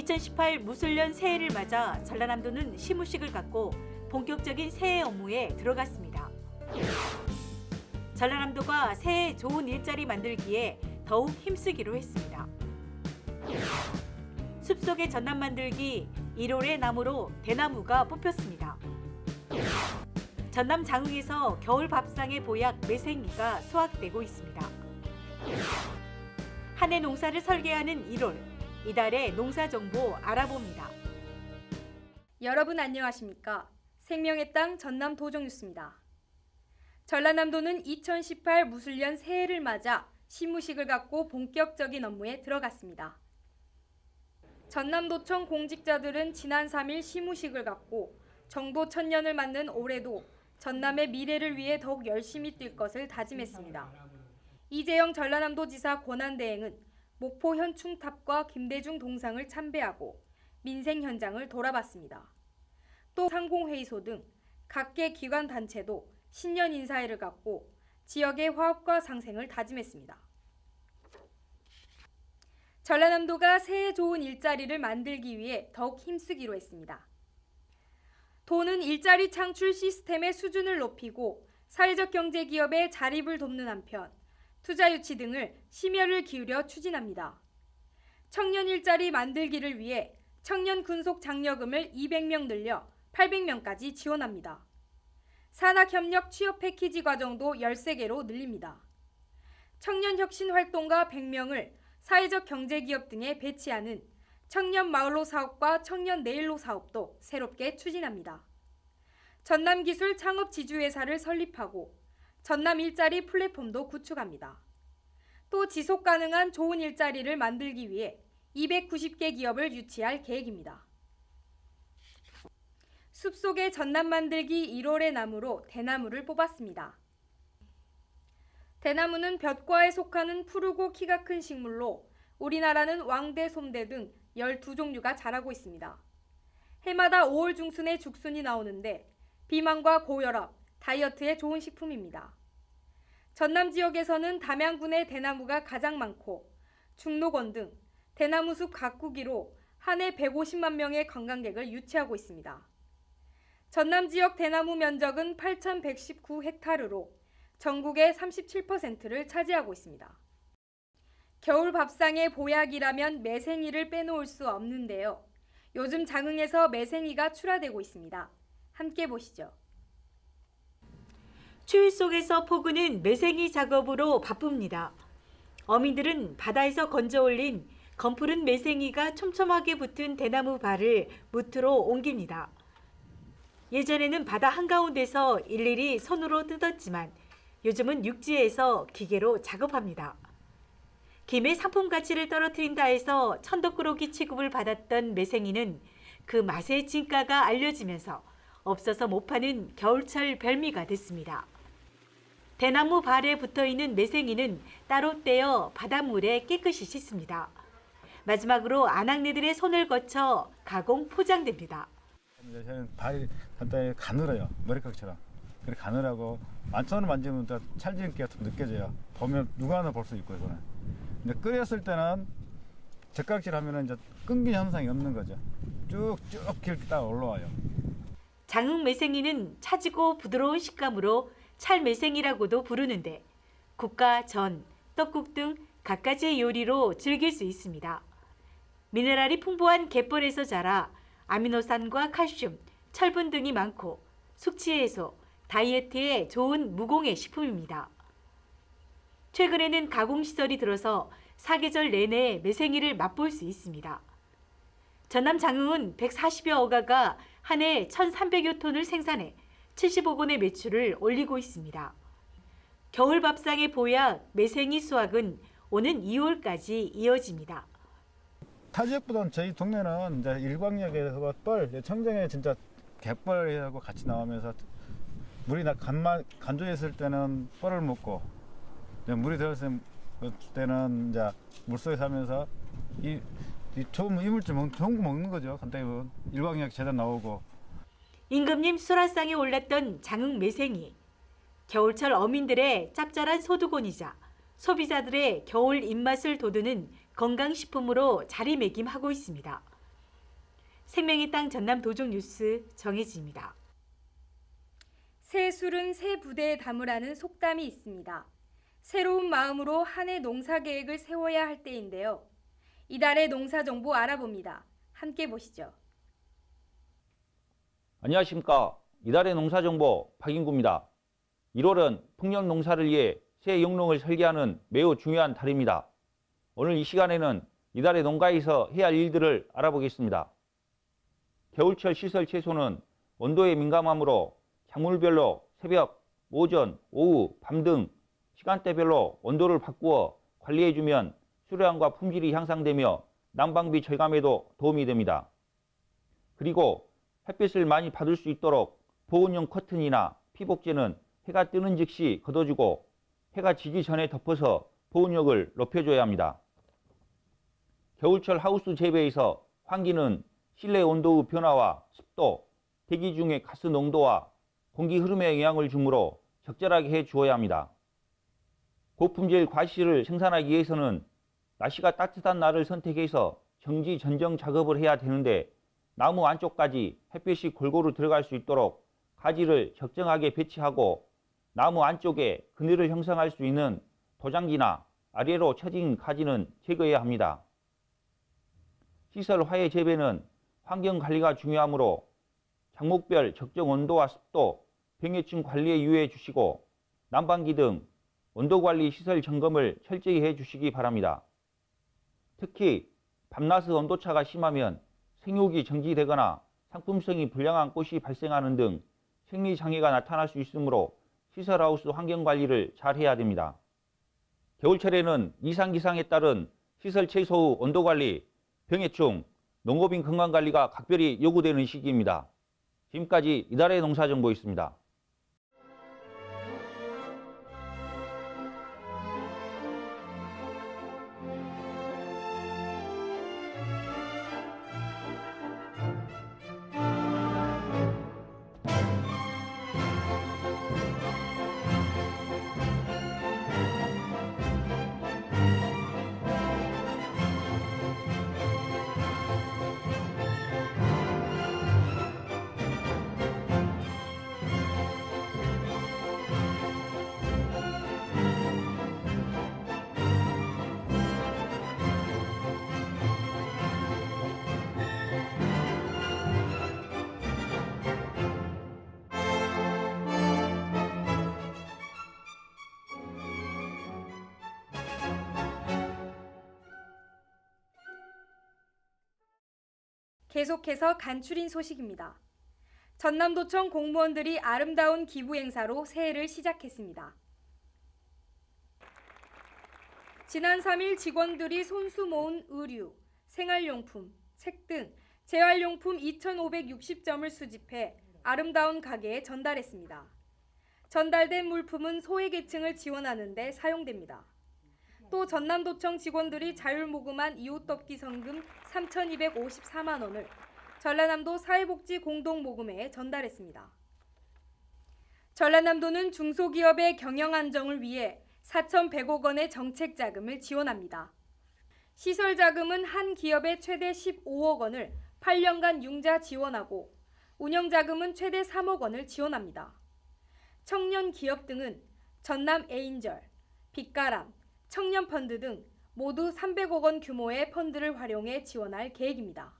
2018 무술년 새해를 맞아 전라남도는 시무식을 갖고 본격적인 새해 업무에 들어갔습니다. 전라남도가 새해 좋은 일자리 만들기에 더욱 힘쓰기로 했습니다. 숲속의 전남 만들기 1월의 나무로 대나무가 뽑혔습니다. 전남 장흥에서 겨울 밥상의 보약 매생이가 수확되고 있습니다. 한 해 농사를 설계하는 1월, 이달의 농사 정보 알아봅니다. 여러분 안녕하십니까? 생명의 땅 전남 도정뉴스입니다. 전라남도는 2018 무술년 새해를 맞아 시무식을 갖고 본격적인 업무에 들어갔습니다. 전남도청 공직자들은 지난 3일 시무식을 갖고 정도 1000년을 맞는 올해도 전남의 미래를 위해 더욱 열심히 뛸 것을 다짐했습니다. 이재영 전라남도지사 권한대행은 목포 현충탑과 김대중 동상을 참배하고 민생 현장을 돌아봤습니다. 또 상공회의소 등 각계 기관 단체도 신년 인사회를 갖고 지역의 화합과 상생을 다짐했습니다. 전라남도가 새해 좋은 일자리를 만들기 위해 더욱 힘쓰기로 했습니다. 도는 일자리 창출 시스템의 수준을 높이고 사회적 경제 기업의 자립을 돕는 한편 투자 유치 등을 심혈을 기울여 추진합니다. 청년 일자리 만들기를 위해 청년 군속 장려금을 200명 늘려 800명까지 지원합니다. 산학협력 취업 패키지 과정도 13개로 늘립니다. 청년 혁신 활동가 100명을 사회적 경제기업 등에 배치하는 청년 마을로 사업과 청년 내일로 사업도 새롭게 추진합니다. 전남기술 창업 지주회사를 설립하고 전남 일자리 플랫폼도 구축합니다. 또 지속 가능한 좋은 일자리를 만들기 위해 290개 기업을 유치할 계획입니다. 숲속의 전남 만들기 1월의 나무로 대나무를 뽑았습니다. 대나무는 볕과에 속하는 푸르고 키가 큰 식물로 우리나라는 왕대, 솜대 등 12종류가 자라고 있습니다. 해마다 5월 중순에 죽순이 나오는데 비만과 고혈압, 다이어트에 좋은 식품입니다. 전남 지역에서는 담양군의 대나무가 가장 많고 중록원 등 대나무 숲 가꾸기로 한 해 150만 명의 관광객을 유치하고 있습니다. 전남 지역 대나무 면적은 8,119헥타르로 전국의 37%를 차지하고 있습니다. 겨울 밥상의 보약이라면 매생이를 빼놓을 수 없는데요. 요즘 장흥에서 매생이가 출하되고 있습니다. 함께 보시죠. 추위 속에서 포구는 매생이 작업으로 바쁩니다. 어민들은 바다에서 건져 올린 검푸른 매생이가 촘촘하게 붙은 대나무 발을 무트로 옮깁니다. 예전에는 바다 한가운데서 일일이 손으로 뜯었지만 요즘은 육지에서 기계로 작업합니다. 김의 상품 가치를 떨어뜨린다 해서 천덕꾸러기 취급을 받았던 매생이는 그 맛의 진가가 알려지면서 없어서 못 파는 겨울철 별미가 됐습니다. 대나무 발에 붙어있는 매생이는 따로 떼어 바닷물에 깨끗이 씻습니다. 마지막으로 아낙네들의 손을 거쳐 가공 포장됩니다. 저는 발이 간단히 가늘어요. 머리카락처럼. 그래 가늘하고 손을 만지면 또 찰지기가 좀 느껴져요. 보면 누가 하나 볼 수 있고 이거는. 근데 끓였을 때는 젓가락질 하면은 이제 끊긴 현상이 없는 거죠. 쭉쭉 이렇게 딱 올라와요. 장흥 매생이는 차지고 부드러운 식감으로 찰매생이라고도 부르는데 국과 전, 떡국 등 갖가지의 요리로 즐길 수 있습니다. 미네랄이 풍부한 갯벌에서 자라 아미노산과 칼슘, 철분 등이 많고 숙취 해소, 다이어트에 좋은 무공해 식품입니다. 최근에는 가공시설이 들어서 사계절 내내 매생이를 맛볼 수 있습니다. 전남 장흥은 140여 어가가 한 해 1,300여 톤을 생산해 75건의 매출을 올리고 있습니다. 겨울 밥상의 보약 매생이 수확은 오는 2월까지 이어집니다. 타 지역보다는 저희 동네는 이제 일광역에 뻘, 청정에 진짜 갯벌하고 같이 나오면서 물이 간조했을 때는 뻘을 먹고 물이 들었을 때는 이제 물속에 사면서 이 좋은 이물질 좋은 거 먹는 거죠. 간단히 보면 일광역 재단 나오고. 임금님 수라상에 올랐던 장흥 매생이. 겨울철 어민들의 짭짤한 소두곤이자 소비자들의 겨울 입맛을 돋우는 건강식품으로 자리매김하고 있습니다. 생명의 땅 전남 도종 뉴스 정혜지입니다. 새 술은 새 부대에 담으라는 속담이 있습니다. 새로운 마음으로 한 해 농사 계획을 세워야 할 때인데요. 이달의 농사 정보 알아봅니다. 함께 보시죠. 안녕하십니까. 이달의 농사정보 박인구입니다. 1월은 풍년 농사를 위해 새 영농을 설계하는 매우 중요한 달입니다. 오늘 이 시간에는 이달의 농가에서 해야 할 일들을 알아보겠습니다. 겨울철 시설 채소는 온도에 민감하므로 작물별로 새벽, 오전, 오후, 밤 등 시간대별로 온도를 바꾸어 관리해주면 수량과 품질이 향상되며 난방비 절감에도 도움이 됩니다. 그리고 햇빛을 많이 받을 수 있도록 보온용 커튼이나 피복제는 해가 뜨는 즉시 걷어주고 해가 지기 전에 덮어서 보온력을 높여줘야 합니다. 겨울철 하우스 재배에서 환기는 실내 온도의 변화와 습도, 대기 중의 가스 농도와 공기 흐름에 영향을 주므로 적절하게 해 주어야 합니다. 고품질 과실을 생산하기 위해서는 날씨가 따뜻한 날을 선택해서 정지 전정 작업을 해야 되는데 나무 안쪽까지 햇빛이 골고루 들어갈 수 있도록 가지를 적정하게 배치하고 나무 안쪽에 그늘을 형성할 수 있는 도장지나 아래로 처진 가지는 제거해야 합니다. 시설 화해 재배는 환경 관리가 중요하므로 작목별 적정 온도와 습도, 병해충 관리에 유의해 주시고 난방기 등 온도관리 시설 점검을 철저히 해 주시기 바랍니다. 특히 밤낮의 온도차가 심하면 생육이 정지되거나 상품성이 불량한 꽃이 발생하는 등 생리장애가 나타날 수 있으므로 시설하우스 환경관리를 잘 해야 됩니다. 겨울철에는 이상기상에 따른 시설 채소의 온도관리, 병해충, 농업인 건강관리가 각별히 요구되는 시기입니다. 지금까지 이달의 농사정보였습니다. 계속해서 간추린 소식입니다. 전남도청 공무원들이 아름다운 기부 행사로 새해를 시작했습니다. 지난 3일 직원들이 손수 모은 의류, 생활용품, 책 등 재활용품 2,560점을 수집해 아름다운 가게에 전달했습니다. 전달된 물품은 소외계층을 지원하는 데 사용됩니다. 또 전남도청 직원들이 자율모금한 이웃돕기 성금 3,254만 원을 전라남도 사회복지공동모금회에 전달했습니다. 전라남도는 중소기업의 경영 안정을 위해 4,100억 원의 정책 자금을 지원합니다. 시설 자금은 한 기업에 최대 15억 원을 8년간 융자 지원하고 운영 자금은 최대 3억 원을 지원합니다. 청년 기업 등은 전남 에인절, 빛가람, 청년펀드 등 모두 300억 원 규모의 펀드를 활용해 지원할 계획입니다.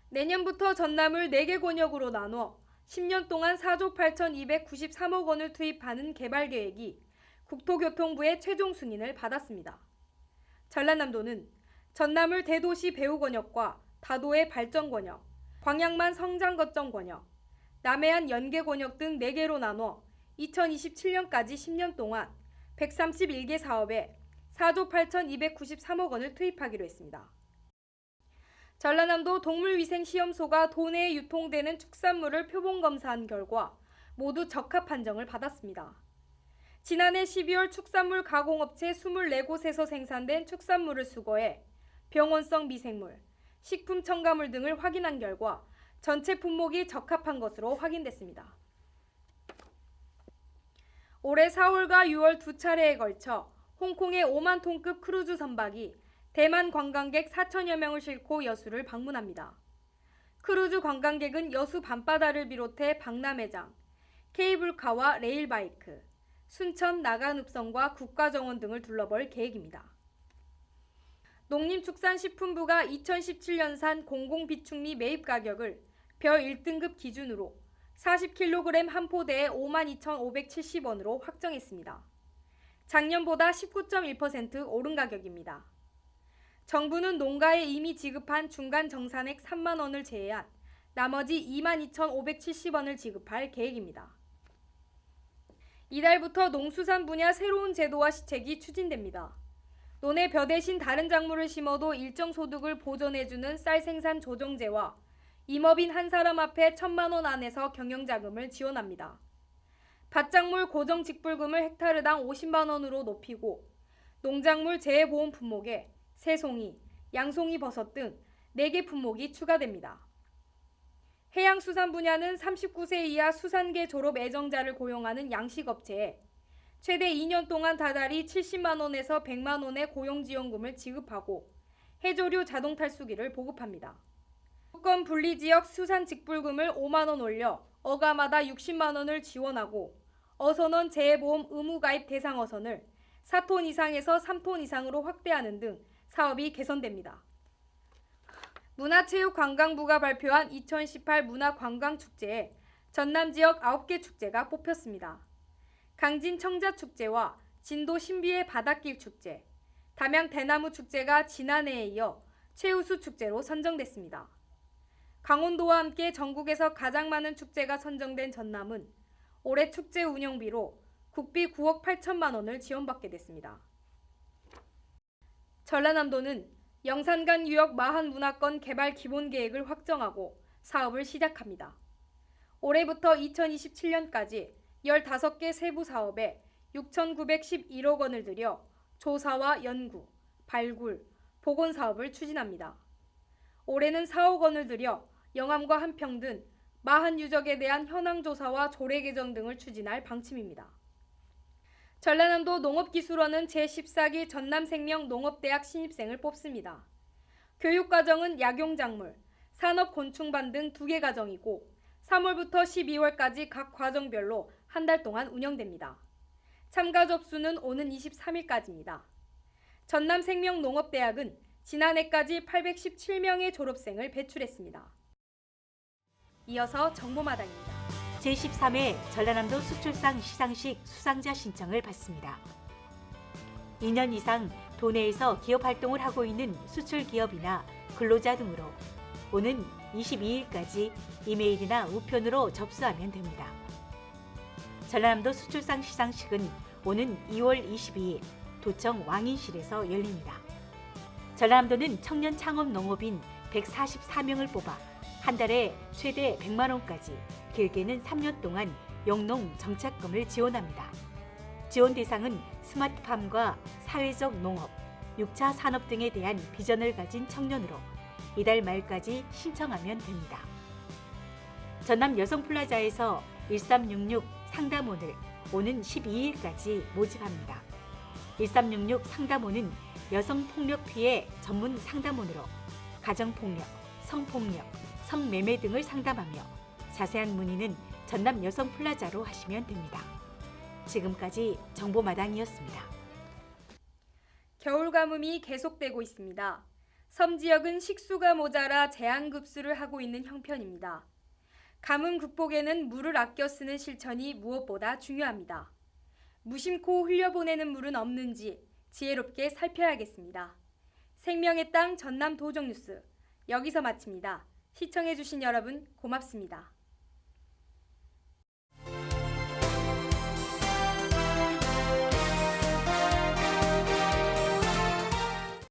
내년부터 전남을 4개 권역으로 나눠 10년 동안 4조 8,293억 원을 투입하는 개발 계획이 국토교통부의 최종 승인을 받았습니다. 전라남도는 전남을 대도시 배후권역과 다도해 발전권역, 광양만 성장거점권역, 남해안 연계권역 등 4개로 나눠 2027년까지 10년 동안 131개 사업에 4조 8,293억 원을 투입하기로 했습니다. 전라남도 동물위생시험소가 도내에 유통되는 축산물을 표본검사한 결과 모두 적합 판정을 받았습니다. 지난해 12월 축산물 가공업체 24곳에서 생산된 축산물을 수거해 병원성 미생물, 식품 첨가물 등을 확인한 결과 전체 품목이 적합한 것으로 확인됐습니다. 올해 4월과 6월 두 차례에 걸쳐 홍콩의 5만 톤급 크루즈 선박이 대만 관광객 4천여 명을 싣고 여수를 방문합니다. 크루즈 관광객은 여수 밤바다를 비롯해 박람회장, 케이블카와 레일바이크, 순천 나간읍성과 국가정원 등을 둘러볼 계획입니다. 농림축산식품부가 2017년산 공공비축미 매입 가격을 별 1등급 기준으로 40kg 한 포대에 52,570원으로 확정했습니다. 작년보다 19.1% 오른 가격입니다. 정부는 농가에 이미 지급한 중간 정산액 3만 원을 제외한 나머지 22,570원을 지급할 계획입니다. 이달부터 농수산 분야 새로운 제도와 시책이 추진됩니다. 논에 벼 대신 다른 작물을 심어도 일정 소득을 보존해주는 쌀 생산 조정제와 임업인 한 사람 앞에 1,000만 원 안에서 경영자금을 지원합니다. 밭작물 고정직불금을 헥타르당 50만 원으로 높이고 농작물 재해보험 품목에 새송이, 양송이 버섯 등 4개 품목이 추가됩니다. 해양수산 분야는 39세 이하 수산계 졸업 애정자를 고용하는 양식업체에 최대 2년 동안 다달이 70만 원에서 100만 원의 고용지원금을 지급하고 해조류 자동탈수기를 보급합니다. 조건 분리지역 수산직불금을 5만 원 올려 어가마다 60만 원을 지원하고 어선원 재해보험 의무가입 대상 어선을 4톤 이상에서 3톤 이상으로 확대하는 등 사업이 개선됩니다. 문화체육관광부가 발표한 2018 문화관광축제에 전남 지역 9개 축제가 뽑혔습니다. 강진 청자축제와 진도 신비의 바닷길 축제, 담양 대나무 축제가 지난해에 이어 최우수 축제로 선정됐습니다. 강원도와 함께 전국에서 가장 많은 축제가 선정된 전남은 올해 축제 운영비로 국비 9억 8천만 원을 지원받게 됐습니다. 전라남도는 영산간 유역 마한 문화권 개발 기본 계획을 확정하고 사업을 시작합니다. 올해부터 2027년까지 15개 세부 사업에 6,911억 원을 들여 조사와 연구, 발굴, 복원 사업을 추진합니다. 올해는 4억 원을 들여 영암과 한평 등 마한 유적에 대한 현황 조사와 조례 개정 등을 추진할 방침입니다. 전라남도 농업기술원은 제14기 전남생명 농업대학 신입생을 뽑습니다. 교육과정은 약용작물, 산업곤충반 등 2개 과정이고 3월부터 12월까지 각 과정별로 한 달 동안 운영됩니다. 참가 접수는 오는 23일까지입니다. 전남생명농업대학은 지난해까지 817명의 졸업생을 배출했습니다. 이어서 정보마당입니다. 제13회 전라남도 수출상 시상식 수상자 신청을 받습니다. 2년 이상 도내에서 기업 활동을 하고 있는 수출기업이나 근로자 등으로 오는 22일까지 이메일이나 우편으로 접수하면 됩니다. 전라남도 수출상 시상식은 오는 2월 22일 도청 왕인실에서 열립니다. 전라남도는 청년 창업 농업인 144명을 뽑아 한 달에 최대 100만 원까지 길게는 3년 동안 영농 정착금을 지원합니다. 지원 대상은 스마트팜과 사회적 농업, 6차 산업 등에 대한 비전을 가진 청년으로 이달 말까지 신청하면 됩니다. 전남 여성플라자에서 1366 상담원을 오는 12일까지 모집합니다. 1366 상담원은 여성폭력 피해 전문 상담원으로 가정폭력, 성폭력, 성매매 등을 상담하며 자세한 문의는 전남 여성플라자로 하시면 됩니다. 지금까지 정보마당이었습니다. 겨울 가뭄이 계속되고 있습니다. 섬 지역은 식수가 모자라 제한급수를 하고 있는 형편입니다. 가뭄 극복에는 물을 아껴 쓰는 실천이 무엇보다 중요합니다. 무심코 흘려보내는 물은 없는지 지혜롭게 살펴야겠습니다. 생명의 땅 전남 도정뉴스 여기서 마칩니다. 시청해주신 여러분 고맙습니다.